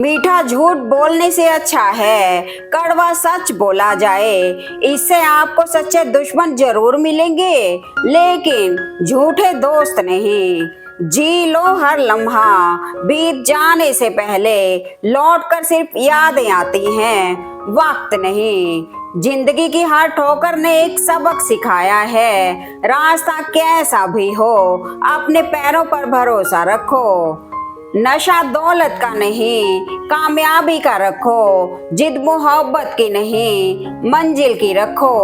मीठा झूठ बोलने से अच्छा है कड़वा सच बोला जाए। इससे आपको सच्चे दुश्मन जरूर मिलेंगे, लेकिन झूठे दोस्त नहीं। जी लो हर लम्हा, बीत जाने से पहले लौटकर सिर्फ यादें आती हैं, वक्त नहीं। जिंदगी की हर ठोकर ने एक सबक सिखाया है, रास्ता कैसा भी हो अपने पैरों पर भरोसा रखो। नशा दौलत का नहीं, कामयाबी का रखो। जिद मोहब्बत की नहीं, मंजिल की रखो।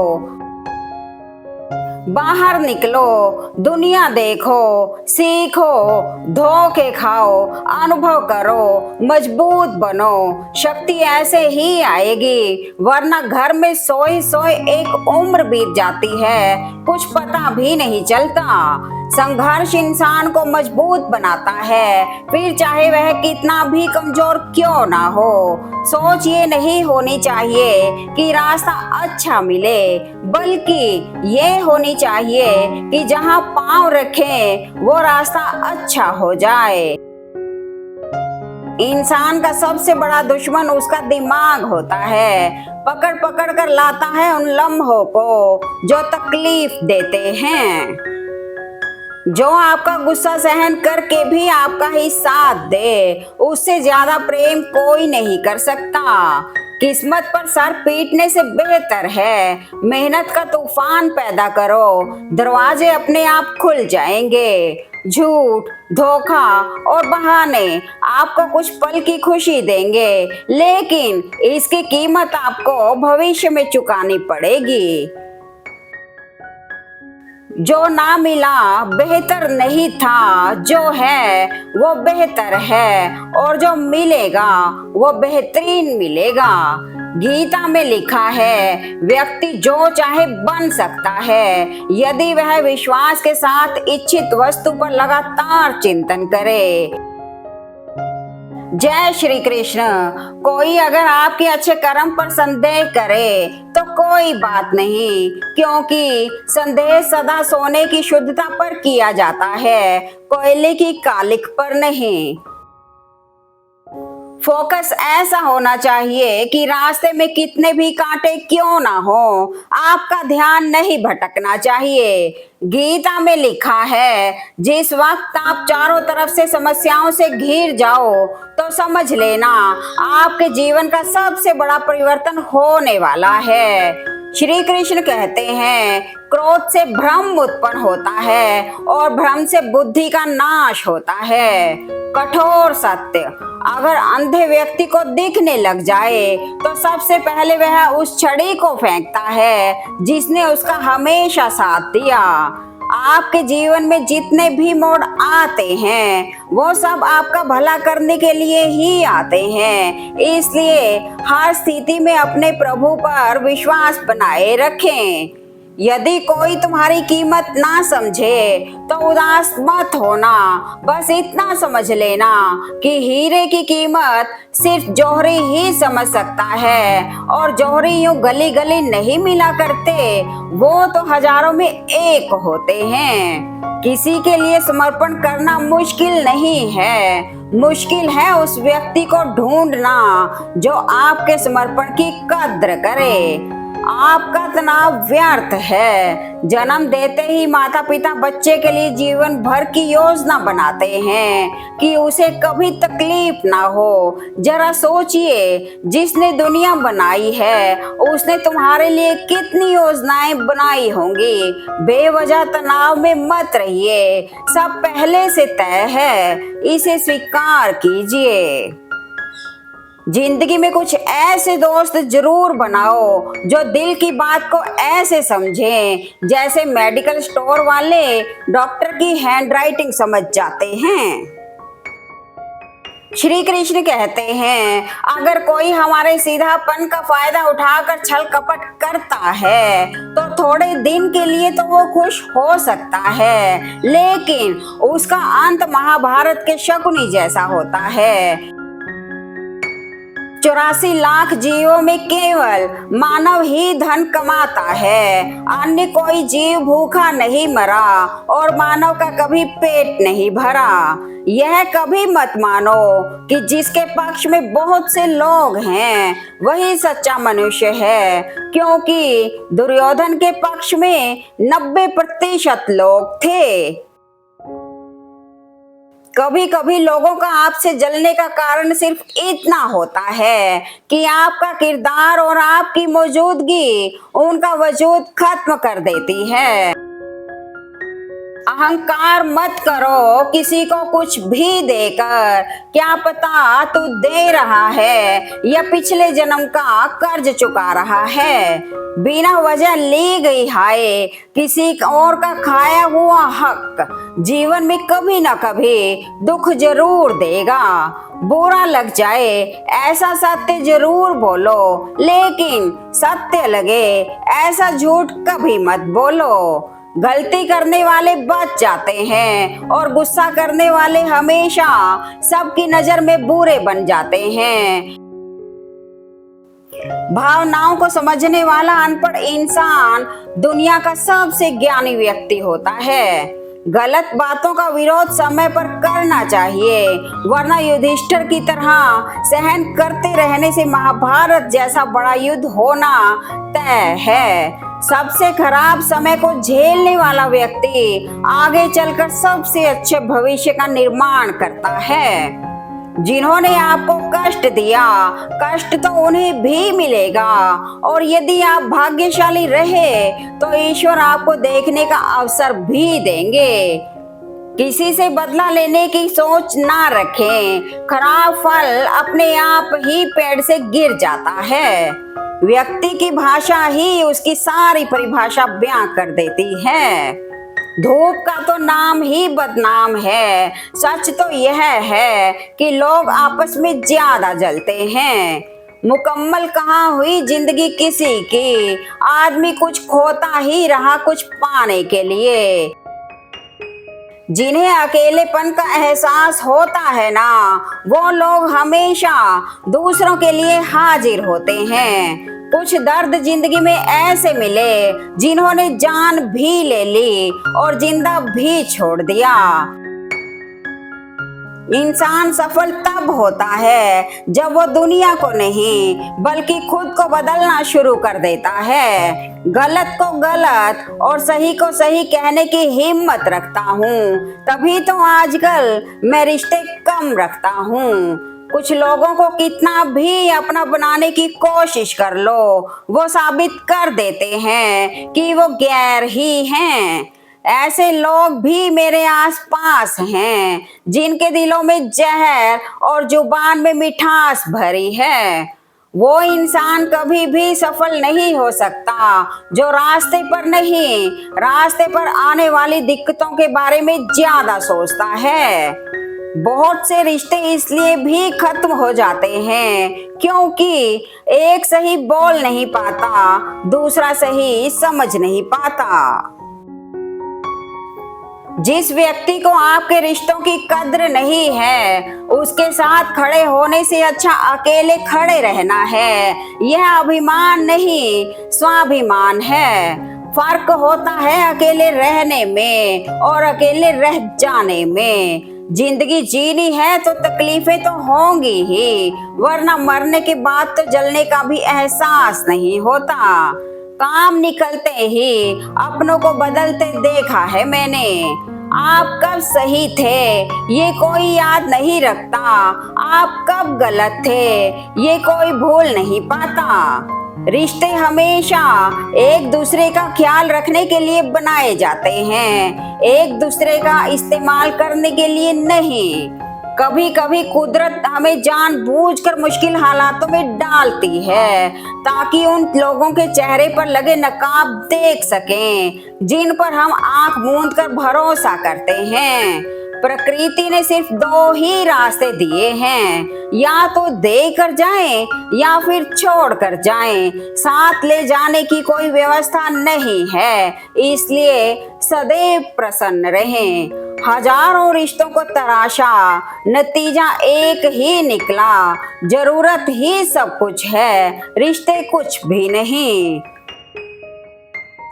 बाहर निकलो, दुनिया देखो, सीखो, धोखे खाओ, अनुभव करो, मजबूत बनो। शक्ति ऐसे ही आएगी, वरना घर में सोए सोए एक उम्र बीत जाती है, कुछ पता भी नहीं चलता। संघर्ष इंसान को मजबूत बनाता है, फिर चाहे वह कितना भी कमजोर क्यों ना हो। सोच ये नहीं होनी चाहिए कि रास्ता अच्छा मिले, बल्कि ये होनी चाहिए कि जहां पांव रखें वो रास्ता अच्छा हो जाए। इंसान का सबसे बड़ा दुश्मन उसका दिमाग होता है, पकड़ पकड़ कर लाता है उन लम्हों को जो तकलीफ देते हैं। जो आपका गुस्सा सहन करके भी आपका ही साथ दे, उससे ज्यादा प्रेम कोई नहीं कर सकता। किस्मत पर सर पीटने से बेहतर है मेहनत का तूफान पैदा करो, दरवाजे अपने आप खुल जाएंगे। झूठ, धोखा और बहाने आपको कुछ पल की खुशी देंगे, लेकिन इसकी कीमत आपको भविष्य में चुकानी पड़ेगी। जो ना मिला बेहतर नहीं था, जो है वो बेहतर है, और जो मिलेगा वो बेहतरीन मिलेगा। गीता में लिखा है, व्यक्ति जो चाहे बन सकता है, यदि वह विश्वास के साथ इच्छित वस्तु पर लगातार चिंतन करे। जय श्री कृष्ण। कोई अगर आपके अच्छे कर्म पर संदेह करे तो कोई बात नहीं, क्योंकि संदेह सदा सोने की शुद्धता पर किया जाता है, कोयले की कालिख पर नहीं। फोकस ऐसा होना चाहिए कि रास्ते में कितने भी कांटे क्यों ना हो, आपका ध्यान नहीं भटकना चाहिए। गीता में लिखा है, जिस वक्त आप चारों तरफ से समस्याओं से घिर जाओ तो समझ लेना आपके जीवन का सबसे बड़ा परिवर्तन होने वाला है। श्री कृष्ण कहते हैं, क्रोध से भ्रम उत्पन्न होता है और भ्रम से बुद्धि का नाश होता है। कठोर सत्य अगर अंधे व्यक्ति को दिखने लग जाए तो सबसे पहले वह उस छड़ी को फेंकता है जिसने उसका हमेशा साथ दिया। आपके जीवन में जितने भी मोड़ आते हैं वो सब आपका भला करने के लिए ही आते हैं, इसलिए हर स्थिति में अपने प्रभु पर विश्वास बनाए रखें। यदि कोई तुम्हारी कीमत ना समझे तो उदास मत होना, बस इतना समझ लेना कि हीरे की कीमत सिर्फ जौहरी ही समझ सकता है, और जौहरी यूं गली गली नहीं मिला करते, वो तो हजारों में एक होते हैं। किसी के लिए समर्पण करना मुश्किल नहीं है, मुश्किल है उस व्यक्ति को ढूंढना जो आपके समर्पण की कद्र करे। आपका तनाव व्यर्थ है। जन्म देते ही माता पिता बच्चे के लिए जीवन भर की योजना बनाते हैं कि उसे कभी तकलीफ ना हो। जरा सोचिए, जिसने दुनिया बनाई है उसने तुम्हारे लिए कितनी योजनाएं बनाई होंगी। बेवजह तनाव में मत रहिए, सब पहले से तय है, इसे स्वीकार कीजिए। जिंदगी में कुछ ऐसे दोस्त जरूर बनाओ जो दिल की बात को ऐसे समझें जैसे मेडिकल स्टोर वाले डॉक्टर की हैंडराइटिंग समझ जाते हैं। श्री कृष्ण कहते हैं, अगर कोई हमारे सीधापन का फायदा उठाकर छल कपट करता है तो थोड़े दिन के लिए तो वो खुश हो सकता है, लेकिन उसका अंत महाभारत के शकुनी जैसा होता है। 84 लाख जीवों में केवल मानव ही धन कमाता है, अन्य कोई जीव भूखा नहीं मरा और मानव का कभी पेट नहीं भरा। यह कभी मत मानो कि जिसके पक्ष में बहुत से लोग हैं वही सच्चा मनुष्य है, क्योंकि दुर्योधन के पक्ष में 90% लोग थे। कभी कभी लोगों का आपसे जलने का कारण सिर्फ इतना होता है कि आपका किरदार और आपकी मौजूदगी उनका वजूद खत्म कर देती है। अहंकार मत करो किसी को कुछ भी देकर, क्या पता तू दे रहा है या पिछले जन्म का कर्ज चुका रहा है। बिना वजह ली गई हाय किसी और का खाया हुआ हक जीवन में कभी ना कभी दुख जरूर देगा। बुरा लग जाए ऐसा सत्य जरूर बोलो, लेकिन सत्य लगे ऐसा झूठ कभी मत बोलो। गलती करने वाले बच जाते हैं और गुस्सा करने वाले हमेशा सबकी नजर में बुरे बन जाते हैं। भावनाओं को समझने वाला अनपढ़ इंसान दुनिया का सबसे ज्ञानी व्यक्ति होता है। गलत बातों का विरोध समय पर करना चाहिए, वरना युधिष्ठिर की तरह सहन करते रहने से महाभारत जैसा बड़ा युद्ध होना तय है। सबसे खराब समय को झेलने वाला व्यक्ति आगे चलकर सबसे अच्छे भविष्य का निर्माण करता है। जिन्होंने आपको कष्ट दिया, कष्ट तो उन्हें भी मिलेगा, और यदि आप भाग्यशाली रहे तो ईश्वर आपको देखने का अवसर भी देंगे। किसी से बदला लेने की सोच ना रखें, खराब फल अपने आप ही पेड़ से गिर जाता है। व्यक्ति की भाषा ही उसकी सारी परिभाषा बयां कर देती है। धूप का तो नाम ही बदनाम है। सच तो यह है कि लोग आपस में ज्यादा जलते हैं। मुकम्मल कहाँ हुई जिंदगी किसी की, आदमी कुछ खोता ही रहा कुछ पाने के लिए। जिन्हें अकेलेपन का एहसास होता है ना, वो लोग हमेशा दूसरों के लिए हाजिर होते हैं। कुछ दर्द जिंदगी में ऐसे मिले जिन्होंने जान भी ले ली और जिंदा भी छोड़ दिया। इंसान सफल तब होता है जब वो दुनिया को नहीं बल्कि खुद को बदलना शुरू कर देता है। गलत को गलत और सही को सही कहने की हिम्मत रखता हूँ, तभी तो आजकल मैं रिश्ते कम रखता हूँ। कुछ लोगों को कितना भी अपना बनाने की कोशिश कर लो, वो साबित कर देते हैं कि वो गैर ही हैं। ऐसे लोग भी मेरे आसपास हैं जिनके दिलों में जहर और जुबान में मिठास भरी है। वो इंसान कभी भी सफल नहीं हो सकता जो रास्ते पर नहीं, रास्ते पर आने वाली दिक्कतों के बारे में ज्यादा सोचता है। बहुत से रिश्ते इसलिए भी खत्म हो जाते हैं क्योंकि एक सही बोल नहीं पाता, दूसरा सही समझ नहीं पाता। जिस व्यक्ति को आपके रिश्तों की कद्र नहीं है, उसके साथ खड़े होने से अच्छा अकेले खड़े रहना है। यह अभिमान नहीं, स्वाभिमान है। फर्क होता है अकेले रहने में और अकेले रह जाने में। जिंदगी जीनी है तो तकलीफें तो होंगी ही, वरना मरने के बाद तो जलने का भी एहसास नहीं होता। काम निकलते ही अपनों को बदलते देखा है मैंने। आप कब सही थे ये कोई याद नहीं रखता, आप कब गलत थे ये कोई भूल नहीं पाता। रिश्ते हमेशा एक दूसरे का ख्याल रखने के लिए बनाए जाते हैं, एक दूसरे का इस्तेमाल करने के लिए नहीं। कभी कभी कुदरत हमें जानबूझकर मुश्किल हालातों में डालती है ताकि उन लोगों के चेहरे पर लगे नकाब देख सकें जिन पर हम आंख मूंद कर भरोसा करते हैं। प्रकृति ने सिर्फ 2 ही रास्ते दिए हैं, या तो दे कर जाएं या फिर छोड़ कर जाएं। साथ ले जाने की कोई व्यवस्था नहीं है, इसलिए सदैव प्रसन्न रहें। हजारों रिश्तों को तराशा, नतीजा एक ही निकला। जरूरत ही सब कुछ है, रिश्ते कुछ भी नहीं।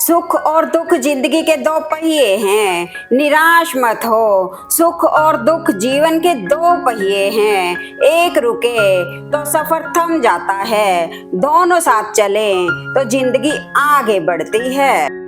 सुख और दुख जिंदगी के दो पहिए हैं, निराश मत हो। सुख और दुख जीवन के दो पहिए हैं, एक रुके तो सफर थम जाता है, दोनों साथ चलें तो जिंदगी आगे बढ़ती है।